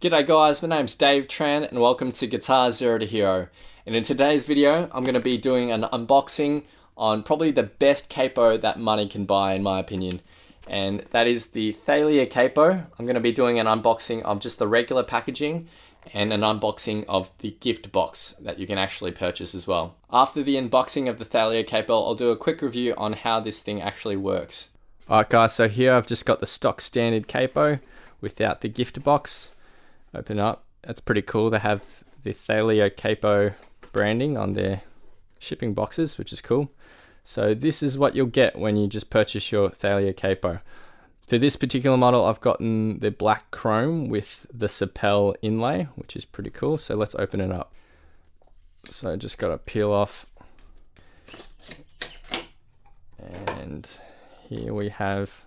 G'day guys, my name's Dave Tran and welcome to Guitar Zero to Hero. And in today's video, I'm going to be doing an unboxing on probably the best capo that money can buy in my opinion. And that is the Thalia Capo. I'm going to be doing an unboxing of just the regular packaging and an unboxing of the gift box that you can actually purchase as well. After the unboxing of the Thalia Capo, I'll do a quick review on how this thing actually works. Alright guys, so here I've just got the stock standard capo without the gift box. Open up. That's pretty cool. They have the Thalia Capo branding on their shipping boxes, which is cool. So this is what you'll get when you just purchase your Thalia Capo. For this particular model, I've gotten the black chrome with the Sapel inlay, which is pretty cool. So let's open it up. So just got to peel off. And here we have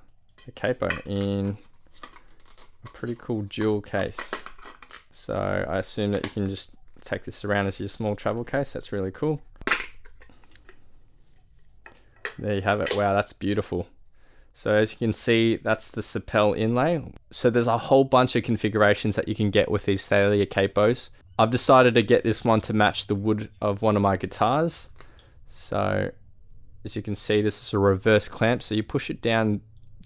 the capo in a pretty cool jewel case. So I assume that you can just take this around as your small travel case. That's really cool. There you have it. Wow, that's beautiful. So as you can see, that's the Sapel inlay. So there's a whole bunch of configurations that you can get with these Thalia capos. I've decided to get this one to match the wood of one of my guitars. So as you can see, this is a reverse clamp. So you push it down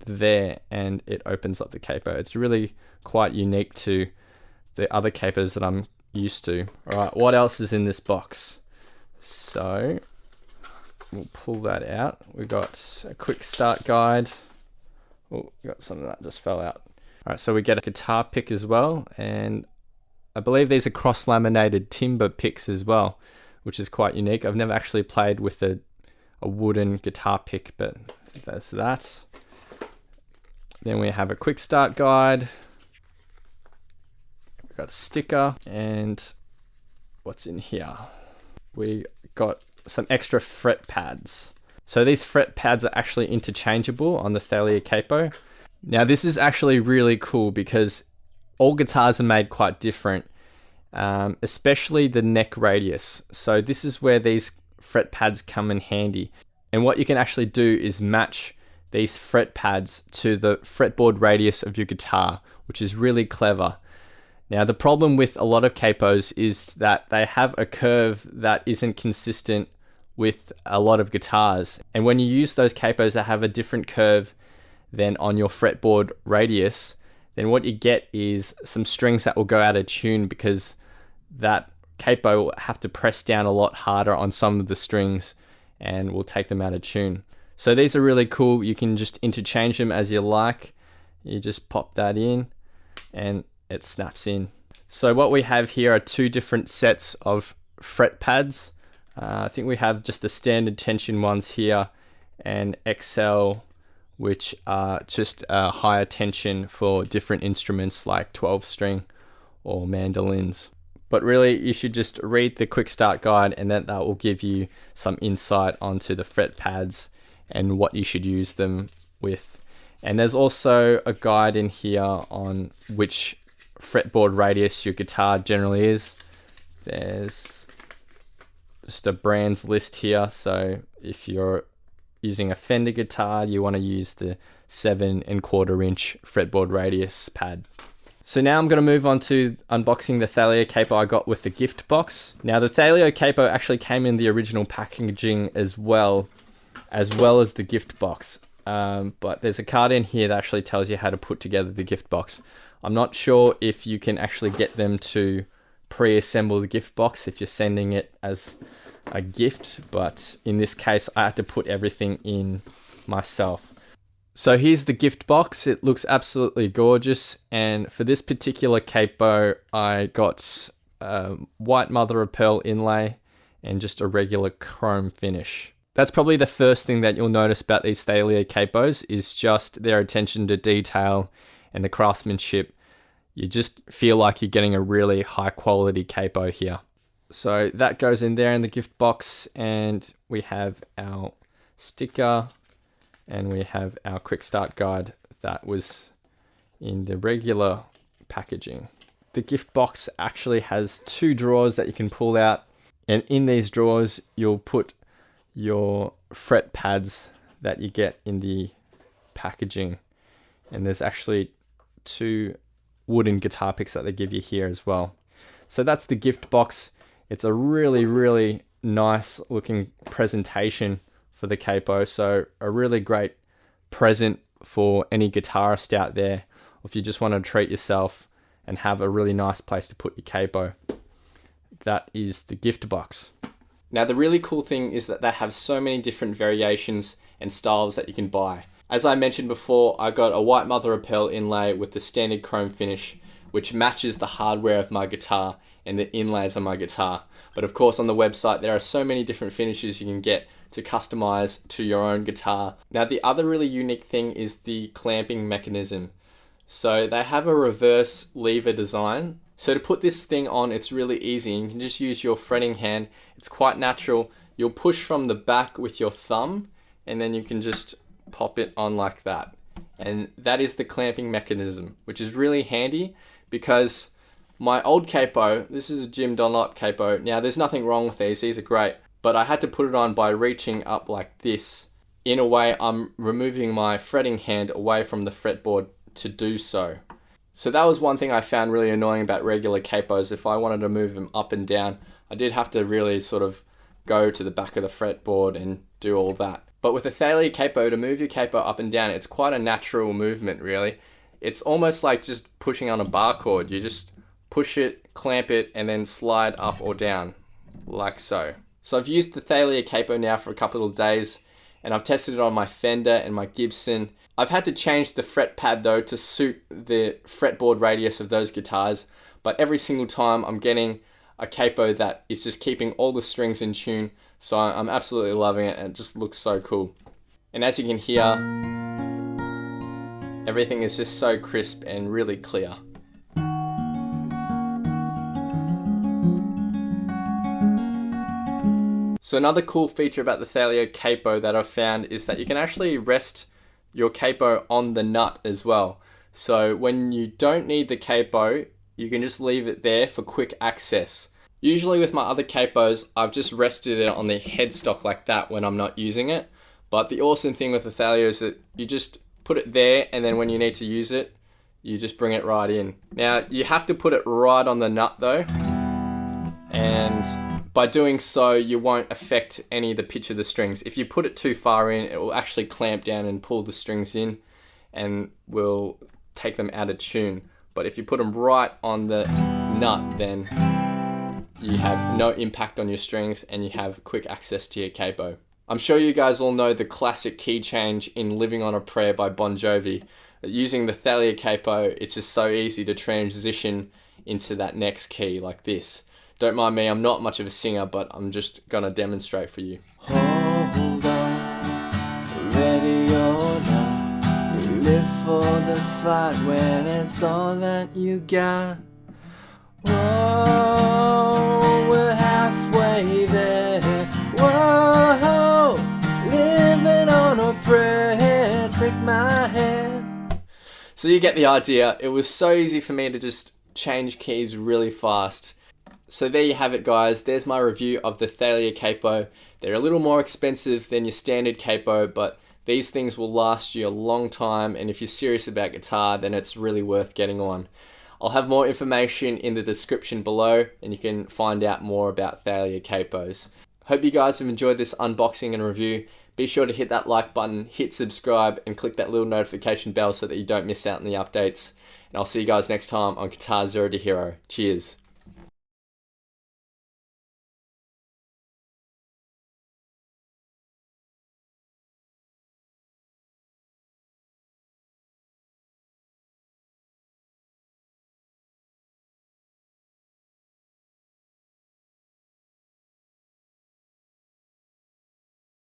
there and it opens up the capo. It's really quite unique to the other capos that I'm used to. All right, what else is in this box? So we'll pull that out. We've got a quick start guide. Oh, we got something that just fell out. All right, so we get a guitar pick as well. And I believe these are cross-laminated timber picks as well, which is quite unique. I've never actually played with a wooden guitar pick, but there's that. Then we have a quick start guide. We've got a sticker, and what's in here? We got some extra fret pads. So these fret pads are actually interchangeable on the Thalia Capo. Now this is actually really cool because all guitars are made quite different, especially the neck radius. So this is where these fret pads come in handy. And what you can actually do is match these fret pads to the fretboard radius of your guitar, which is really clever. Now the problem with a lot of capos is that they have a curve that isn't consistent with a lot of guitars. And when you use those capos that have a different curve than on your fretboard radius, then what you get is some strings that will go out of tune because that capo will have to press down a lot harder on some of the strings and will take them out of tune. So these are really cool. You can just interchange them as you like. You just pop that in and it snaps in. So what we have here are two different sets of fret pads. I think we have just the standard tension ones here and XL, which are just a higher tension for different instruments like 12 string or mandolins. But really, you should just read the quick start guide and that will give you some insight onto the fret pads and what you should use them with. And there's also a guide in here on which fretboard radius your guitar generally is. There's just a brands list here. So if you're using a Fender guitar, you want to use the 7¼ inch fretboard radius pad. So now I'm going to move on to unboxing the Thalia Capo I got with the gift box. Now the Thalia Capo actually came in the original packaging as well as the gift box. But there's a card in here that actually tells you how to put together the gift box. I'm not sure if you can actually get them to pre-assemble the gift box if you're sending it as a gift, but in this case I had to put everything in myself. So here's the gift box. It looks absolutely gorgeous, and for this particular capo I got white mother of pearl inlay and just a regular chrome finish. That's probably the first thing that you'll notice about these Thalia capos is just their attention to detail and the craftsmanship. You just feel like you're getting a really high quality capo here. So that goes in there in the gift box, and we have our sticker and we have our quick start guide that was in the regular packaging. The gift box actually has two drawers that you can pull out, and in these drawers you'll put your fret pads that you get in the packaging. And there's actually two wooden guitar picks that they give you here as well. So that's the gift box. It's a really, really nice looking presentation for the capo. So a really great present for any guitarist out there, or if you just want to treat yourself and have a really nice place to put your capo. That is the gift box. Now the really cool thing is that they have so many different variations and styles that you can buy. As I mentioned before, I got a white mother of pearl inlay with the standard chrome finish, which matches the hardware of my guitar and the inlays on my guitar. But of course on the website there are so many different finishes you can get to customize to your own guitar. Now the other really unique thing is the clamping mechanism. So they have a reverse lever design. So to put this thing on, it's really easy. You can just use your fretting hand. It's quite natural. You'll push from the back with your thumb and then you can just pop it on like that. And that is the clamping mechanism, which is really handy because my old capo, this is a Jim Dunlop capo. Now there's nothing wrong with these are great, but I had to put it on by reaching up like this. In a way, I'm removing my fretting hand away from the fretboard to do so. So that was one thing I found really annoying about regular capos. If I wanted to move them up and down, I did have to really sort of go to the back of the fretboard and do all that. But with a Thalia Capo, to move your capo up and down, it's quite a natural movement really. It's almost like just pushing on a bar chord. You just push it, clamp it, and then slide up or down, like so. So I've used the Thalia Capo now for a couple of days, and I've tested it on my Fender and my Gibson. I've had to change the fret pad though to suit the fretboard radius of those guitars, but every single time I'm getting a capo that is just keeping all the strings in tune, so I'm absolutely loving it and it just looks so cool. And as you can hear, everything is just so crisp and really clear. So another cool feature about the Thalia Capo that I've found is that you can actually rest your capo on the nut as well. So when you don't need the capo, you can just leave it there for quick access. Usually with my other capos, I've just rested it on the headstock like that when I'm not using it. But the awesome thing with the Thalia is that you just put it there, and then when you need to use it, you just bring it right in. Now you have to put it right on the nut though, and by doing so, you won't affect any of the pitch of the strings. If you put it too far in, it will actually clamp down and pull the strings in and will take them out of tune. But if you put them right on the nut, then you have no impact on your strings and you have quick access to your capo. I'm sure you guys all know the classic key change in Living on a Prayer by Bon Jovi. Using the Thalia Capo, it's just so easy to transition into that next key like this. Don't mind me, I'm not much of a singer, but I'm just gonna demonstrate for you. Hold on, ready or not, you live for the fight when it's all that you got. Whoa, we're halfway there. Whoa, living on a prayer, take my hand. So you get the idea. It was so easy for me to just change keys really fast. So there you have it guys, there's my review of the Thalia Capo. They're a little more expensive than your standard capo, but these things will last you a long time, and if you're serious about guitar, then it's really worth getting one. I'll have more information in the description below, and you can find out more about Thalia Capos. Hope you guys have enjoyed this unboxing and review. Be sure to hit that like button, hit subscribe, and click that little notification bell so that you don't miss out on the updates. And I'll see you guys next time on Guitar Zero to Hero. Cheers.